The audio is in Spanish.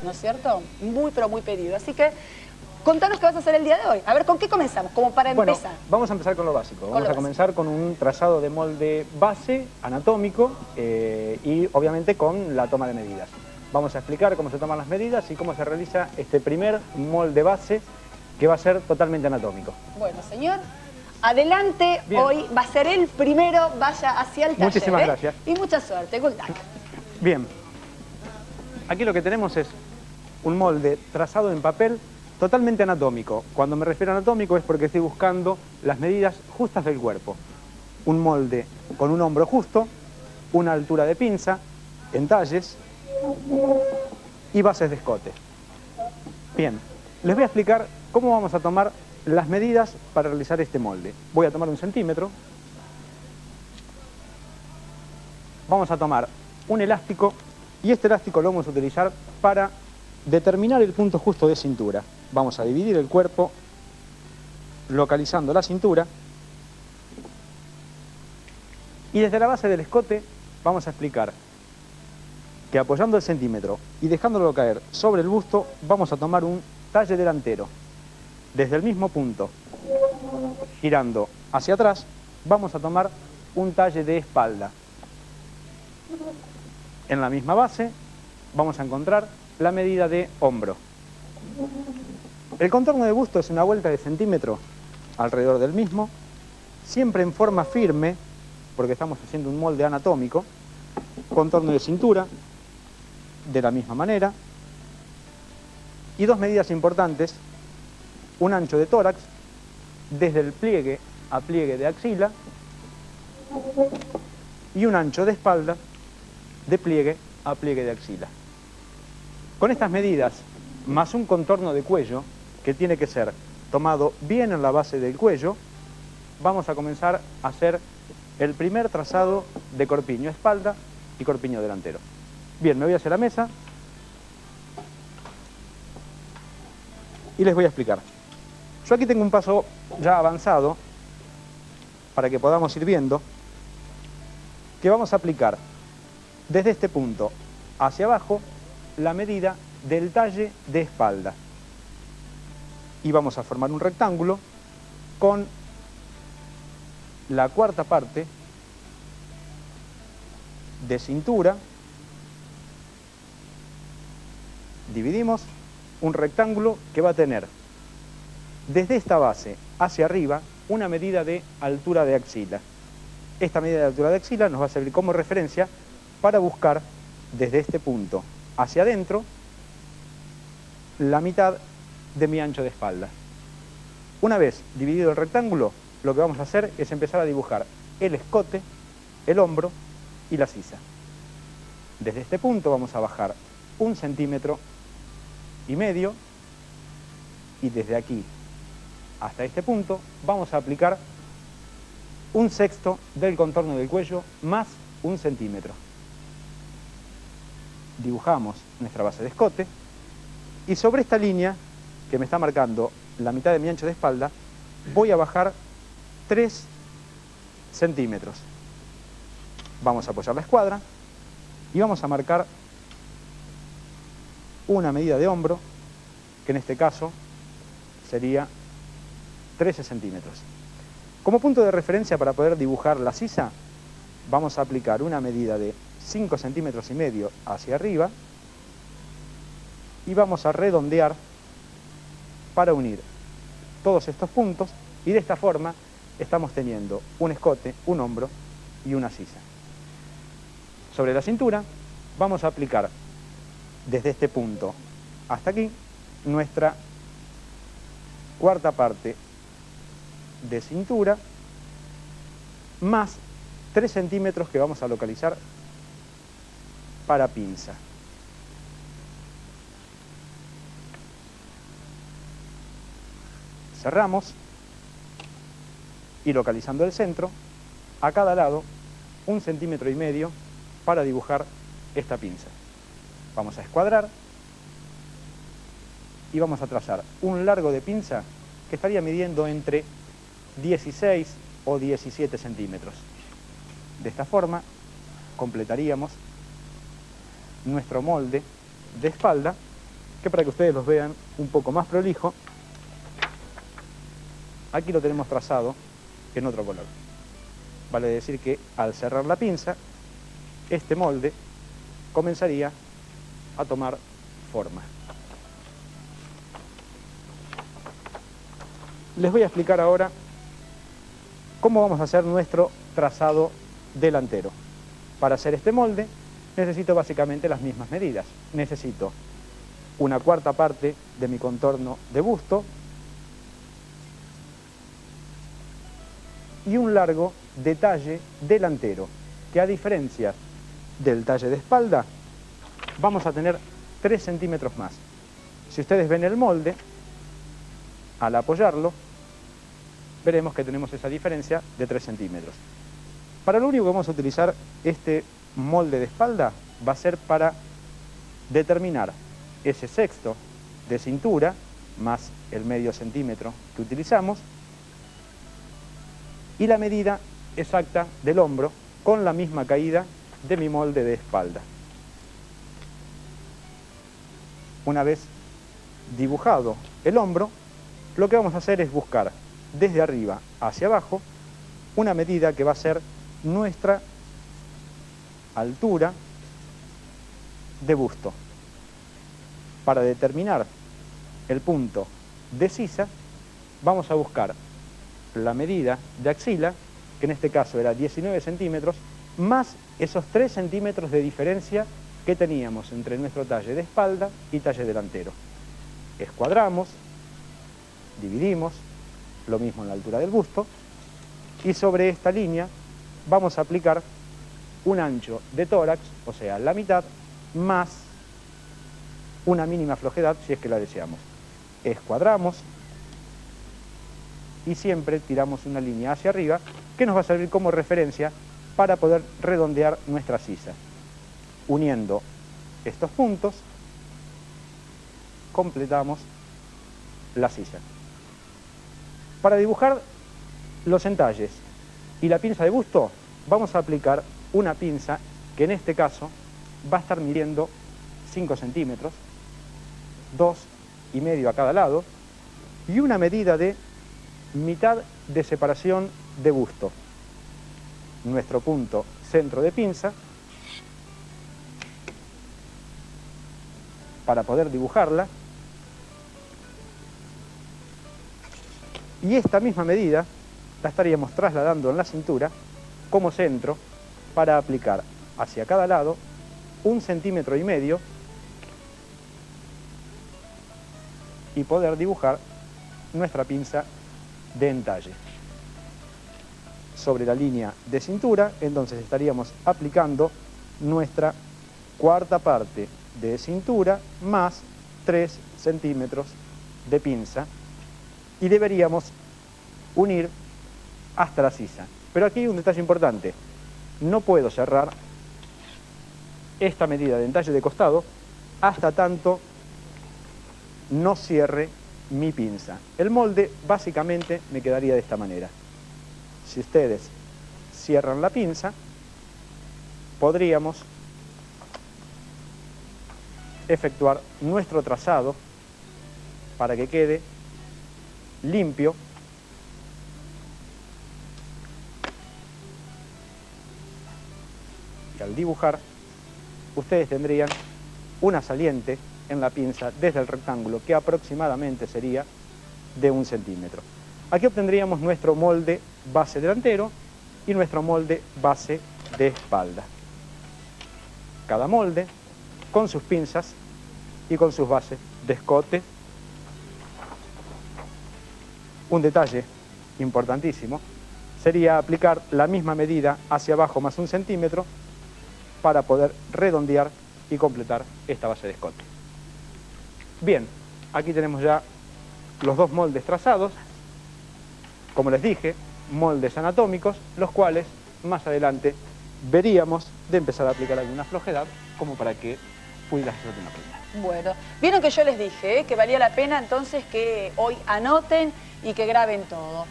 ¿no es cierto? Muy, pero muy pedido. Así que, contanos qué vas a hacer el día de hoy. A ver, ¿con qué comenzamos? Como para empezar. Vamos a empezar con lo básico. Vamos a comenzar con un trazado de molde base, anatómico, y obviamente con la toma de medidas. Vamos a explicar cómo se toman las medidas y cómo se realiza este primer molde base, que va a ser totalmente anatómico. Bueno, señor, adelante. Bien. Hoy va a ser el primero, vaya hacia el taller. Muchísimas gracias. Y mucha suerte. Good luck. Bien. Aquí lo que tenemos es un molde trazado en papel totalmente anatómico. Cuando me refiero a anatómico es porque estoy buscando las medidas justas del cuerpo. Un molde con un hombro justo, una altura de pinza, entalles y bases de escote. Bien, les voy a explicar cómo vamos a tomar las medidas para realizar este molde. Voy a tomar 1 centímetro. Vamos a tomar un elástico y este elástico lo vamos a utilizar para determinar el punto justo de cintura. Vamos a dividir el cuerpo localizando la cintura y desde la base del escote vamos a explicar que apoyando el centímetro y dejándolo caer sobre el busto vamos a tomar un talle delantero. Desde el mismo punto, girando hacia atrás, vamos a tomar un talle de espalda. En la misma base vamos a encontrar la medida de hombro. El contorno de busto es una vuelta de centímetro alrededor del mismo, siempre en forma firme, porque estamos haciendo un molde anatómico. Contorno de cintura, de la misma manera. Y dos medidas importantes, un ancho de tórax, desde el pliegue a pliegue de axila, y un ancho de espalda, de pliegue a pliegue de axila. Con estas medidas, más un contorno de cuello, que tiene que ser tomado bien en la base del cuello, vamos a comenzar a hacer el primer trazado de corpiño espalda y corpiño delantero. Bien, me voy hacia la mesa y les voy a explicar. Yo aquí tengo un paso ya avanzado para que podamos ir viendo que vamos a aplicar desde este punto hacia abajo la medida del talle de espalda. Y vamos a formar un rectángulo con la cuarta parte de cintura. Dividimos un rectángulo que va a tener desde esta base hacia arriba una medida de altura de axila. Esta medida de altura de axila nos va a servir como referencia para buscar desde este punto hacia adentro la mitad de mi ancho de espalda. Una vez dividido el rectángulo, lo que vamos a hacer es empezar a dibujar el escote, el hombro y la sisa. Desde este punto vamos a bajar 1,5 centímetros y desde aquí hasta este punto vamos a aplicar 1/6 del contorno del cuello más 1 centímetro. Dibujamos nuestra base de escote y sobre esta línea que me está marcando la mitad de mi ancho de espalda voy a bajar 3 centímetros. Vamos a apoyar la escuadra y vamos a marcar una medida de hombro, que en este caso sería 13 centímetros. Como punto de referencia para poder dibujar la sisa, vamos a aplicar una medida de 5,5 centímetros hacia arriba y vamos a redondear para unir todos estos puntos y de esta forma estamos teniendo un escote, un hombro y una sisa. Sobre la cintura vamos a aplicar desde este punto hasta aquí nuestra cuarta parte de cintura más 3 centímetros que vamos a localizar para pinza. Cerramos y localizando el centro, a cada lado 1,5 centímetros para dibujar esta pinza. Vamos a escuadrar y vamos a trazar un largo de pinza que estaría midiendo entre 16 o 17 centímetros. De esta forma completaríamos nuestro molde de espalda que para que ustedes los vean un poco más prolijo, aquí lo tenemos trazado en otro color. Vale decir que al cerrar la pinza, este molde comenzaría a tomar forma. Les voy a explicar ahora cómo vamos a hacer nuestro trazado delantero. Para hacer este molde necesito básicamente las mismas medidas. Necesito una cuarta parte de mi contorno de busto y un largo de talle delantero, que a diferencia del talle de espalda, vamos a tener 3 centímetros más. Si ustedes ven el molde, al apoyarlo, veremos que tenemos esa diferencia de 3 centímetros. Para lo único que vamos a utilizar este molde de espalda va a ser para determinar ese sexto de cintura, más el medio centímetro que utilizamos, y la medida exacta del hombro con la misma caída de mi molde de espalda. Una vez dibujado el hombro, lo que vamos a hacer es buscar desde arriba hacia abajo una medida que va a ser nuestra altura de busto. Para determinar el punto de sisa, vamos a buscar la medida de axila, que en este caso era 19 centímetros, más esos 3 centímetros de diferencia que teníamos entre nuestro talle de espalda y talle delantero. Escuadramos, dividimos, lo mismo en la altura del busto, y sobre esta línea vamos a aplicar un ancho de tórax, o sea, la mitad, más una mínima flojedad si es que la deseamos. Escuadramos y siempre tiramos una línea hacia arriba que nos va a servir como referencia para poder redondear nuestra sisa. Uniendo estos puntos, completamos la sisa. Para dibujar los entalles y la pinza de busto, vamos a aplicar una pinza que en este caso va a estar midiendo 5 centímetros, 2,5 a cada lado, y una medida de mitad de separación de busto. Nuestro punto centro de pinza, para poder dibujarla, y esta misma medida la estaríamos trasladando en la cintura como centro para aplicar hacia cada lado 1,5 centímetros y poder dibujar nuestra pinza de entalle. Sobre la línea de cintura, entonces estaríamos aplicando nuestra cuarta parte de cintura más 3 centímetros de pinza y deberíamos unir hasta la sisa. Pero aquí hay un detalle importante. No puedo cerrar esta medida de entalle de costado hasta tanto no cierre mi pinza. El molde básicamente me quedaría de esta manera. Si ustedes cierran la pinza, podríamos efectuar nuestro trazado para que quede limpio y al dibujar ustedes tendrían una saliente en la pinza desde el rectángulo que aproximadamente sería de 1 centímetro. Aquí obtendríamos nuestro molde base delantero y nuestro molde base de espalda. Cada molde con sus pinzas y con sus bases de escote. Un detalle importantísimo sería aplicar la misma medida hacia abajo más 1 centímetro para poder redondear y completar esta base de escote. Bien, aquí tenemos ya los dos moldes trazados, como les dije, moldes anatómicos, los cuales más adelante veríamos de empezar a aplicar alguna flojedad como para que pudieras hacer una prenda. Bueno, vieron que yo les dije que valía la pena entonces que hoy anoten y que graben todo.